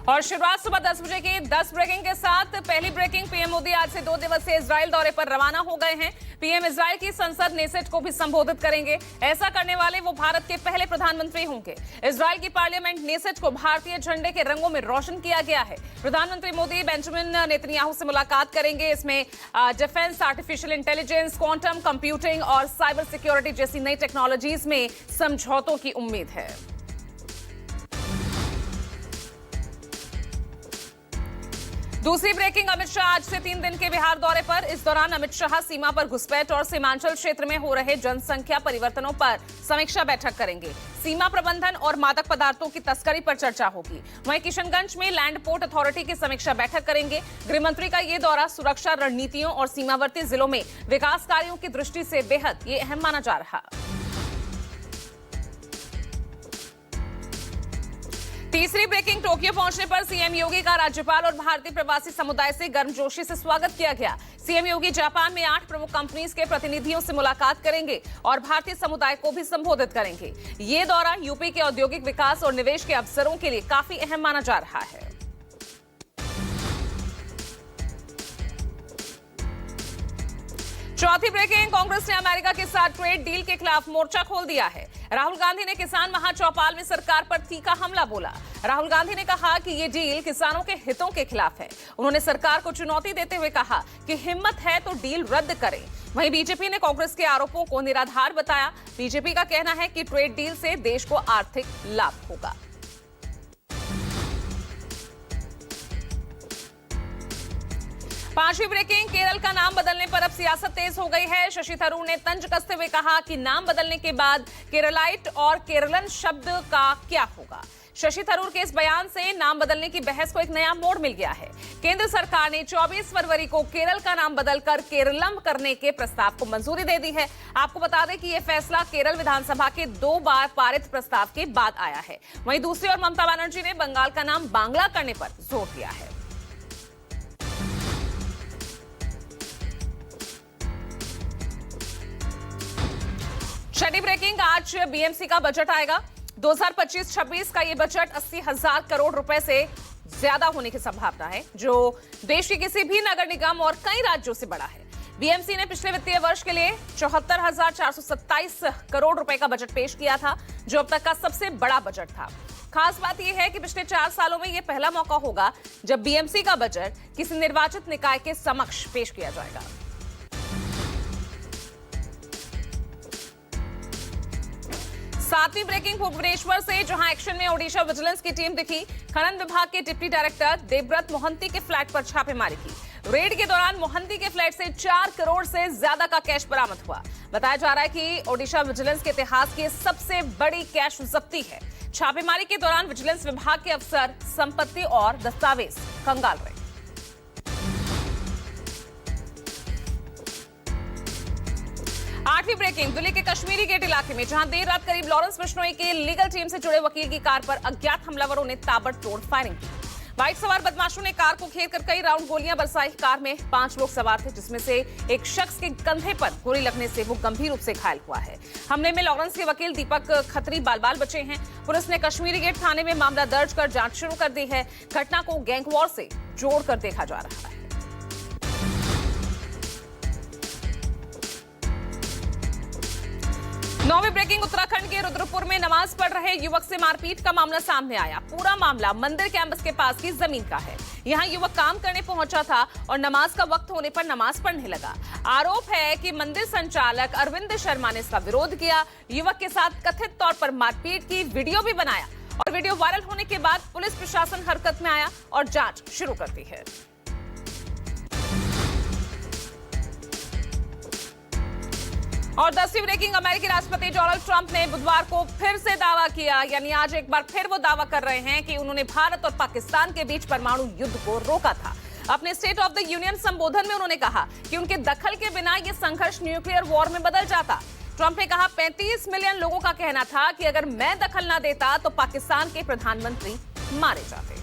और शुरुआत सुबह 10 बजे की 10 ब्रेकिंग के साथ। पहली ब्रेकिंग, पीएम मोदी आज से 2 दिवसीय इजराइल दौरे पर रवाना हो गए हैं। पीएम इजराइल की संसद नेसेट को भी संबोधित करेंगे। ऐसा करने वाले वो भारत के पहले प्रधानमंत्री होंगे। इजराइल की पार्लियामेंट नेसेट को भारतीय झंडे के रंगों में रोशन किया गया है। प्रधानमंत्री मोदी बेंजामिन नेतन्याहू से मुलाकात करेंगे। इसमें defence, artificial intelligence, quantum computing और साइबर सिक्योरिटी जैसी नई टेक्नोलॉजीज में समझौतों की उम्मीद है। दूसरी ब्रेकिंग, अमित शाह आज से 3 दिन के बिहार दौरे पर। इस दौरान अमित शाह सीमा पर घुसपैठ और सीमांचल क्षेत्र में हो रहे जनसंख्या परिवर्तनों पर समीक्षा बैठक करेंगे। सीमा प्रबंधन और मादक पदार्थों की तस्करी पर चर्चा होगी। वहीं किशनगंज में लैंड पोर्ट अथॉरिटी की समीक्षा बैठक करेंगे। गृहमंत्री का ये दौरा सुरक्षा रणनीतियों और सीमावर्ती जिलों में विकास कार्यों की दृष्टि से बेहद अहम माना जा रहा है। तीसरी ब्रेकिंग, टोक्यो पहुंचने पर सीएम योगी का राज्यपाल और भारतीय प्रवासी समुदाय से गर्मजोशी से स्वागत किया गया। सीएम योगी जापान में 8 प्रमुख कंपनीज के प्रतिनिधियों से मुलाकात करेंगे और भारतीय समुदाय को भी संबोधित करेंगे। ये दौरा यूपी के औद्योगिक विकास और निवेश के अवसरों के लिए काफी अहम माना जा रहा है। चौथी ब्रेकिंग, कांग्रेस ने अमेरिका के साथ ट्रेड डील के खिलाफ मोर्चा खोल दिया है। राहुल गांधी ने किसान महाचौपाल में सरकार पर तीखा हमला बोला। राहुल गांधी ने कहा कि ये डील किसानों के हितों के खिलाफ है। उन्होंने सरकार को चुनौती देते हुए कहा कि हिम्मत है तो डील रद्द करें। वहीं बीजेपी ने कांग्रेस के आरोपों को निराधार बताया। बीजेपी का कहना है कि ट्रेड डील से देश को आर्थिक लाभ होगा। पांचवी ब्रेकिंग, केरल का नाम बदलने पर अब सियासत तेज हो गई है। शशि थरूर ने तंज कसते हुए कहा कि नाम बदलने के बाद केरलाइट और केरलन शब्द का क्या होगा। शशि थरूर के इस बयान से नाम बदलने की बहस को एक नया मोड़ मिल गया है। केंद्र सरकार ने 24 फरवरी को केरल का नाम बदलकर केरलम करने के प्रस्ताव को मंजूरी दे दी है। आपको बता दें कि यह फैसला केरल विधानसभा के 2 बार पारित प्रस्ताव के बाद आया है। वहीं दूसरी ओर ममता बनर्जी ने बंगाल का नाम बांग्ला करने पर जोर दिया है। छठी ब्रेकिंग, आज बीएमसी का बजट आएगा। 2025-26 का ये बजट 80,000 करोड़ रुपए से ज्यादा होने की संभावना है, जो देश के किसी भी नगर निगम और कई राज्यों से बड़ा है। बीएमसी ने पिछले वित्तीय वर्ष के लिए 74,427 करोड़ रुपए का बजट पेश किया था, जो अब तक का सबसे बड़ा बजट था। खास बात यह है कि पिछले 4 सालों में यह पहला मौका होगा जब बीएमसी का बजट किसी निर्वाचित निकाय के समक्ष पेश किया जाएगा। सातवीं ब्रेकिंग, भुवनेश्वर से जहां एक्शन में ओडिशा विजिलेंस की टीम दिखी। खनन विभाग के डिप्टी डायरेक्टर देवव्रत मोहंती के फ्लैट पर छापेमारी की। रेड के दौरान मोहंती के फ्लैट से 4 करोड़ से ज्यादा का कैश बरामद हुआ। बताया जा रहा है कि ओडिशा विजिलेंस के इतिहास की सबसे बड़ी कैश जब्ती है। छापेमारी के दौरान विजिलेंस विभाग के अफसर संपत्ति और दस्तावेज कंगाल रहे। आठवीं ब्रेकिंग, दिल्ली के कश्मीरी गेट इलाके में जहां देर रात करीब लॉरेंस बिश्नोई के लीगल टीम से जुड़े वकील की कार पर अज्ञात हमलावरों ने ताबड़तोड़ फायरिंग की। बाइक सवार बदमाशों ने कार को घेर कर कई राउंड गोलियां बरसाई। कार में 5 लोग सवार थे, जिसमें से एक शख्स के कंधे पर गोली लगने से वो गंभीर रूप से घायल हुआ है। हमले में लॉरेंस के वकील दीपक खत्री बाल-बाल बचे हैं। पुलिस ने कश्मीरी गेट थाने में मामला दर्ज कर जांच शुरू कर दी है। घटना को गैंग वॉर से जोड़कर देखा जा रहा है। 9वीं ब्रेकिंग, उत्तराखंड के रुद्रपुर में नमाज पढ़ रहे युवक से मारपीट का मामला सामने आया। पूरा मामला मंदिर कैंपस के पास की जमीन का है। यहां युवक काम करने पहुंचा था और नमाज का वक्त होने पर नमाज पढ़ने लगा। आरोप है कि मंदिर संचालक अरविंद शर्मा ने इसका विरोध किया। युवक के साथ कथित तौर पर मारपीट की वीडियो भी बनाया और वीडियो वायरल होने के बाद पुलिस प्रशासन हरकत में आया और जांच शुरू कर दी है। और 10वीं ब्रेकिंग, अमेरिकी राष्ट्रपति डोनाल्ड ट्रंप ने बुधवार को फिर से दावा किया, यानी आज एक बार फिर वो दावा कर रहे हैं कि उन्होंने भारत और पाकिस्तान के बीच परमाणु युद्ध को रोका था। अपने स्टेट ऑफ द यूनियन संबोधन में उन्होंने कहा कि उनके दखल के बिना ये संघर्ष न्यूक्लियर वॉर में बदल जाता। ट्रंप ने कहा, 35 मिलियन लोगों का कहना था कि अगर मैं दखल न देता तो पाकिस्तान के प्रधानमंत्री मारे जाते।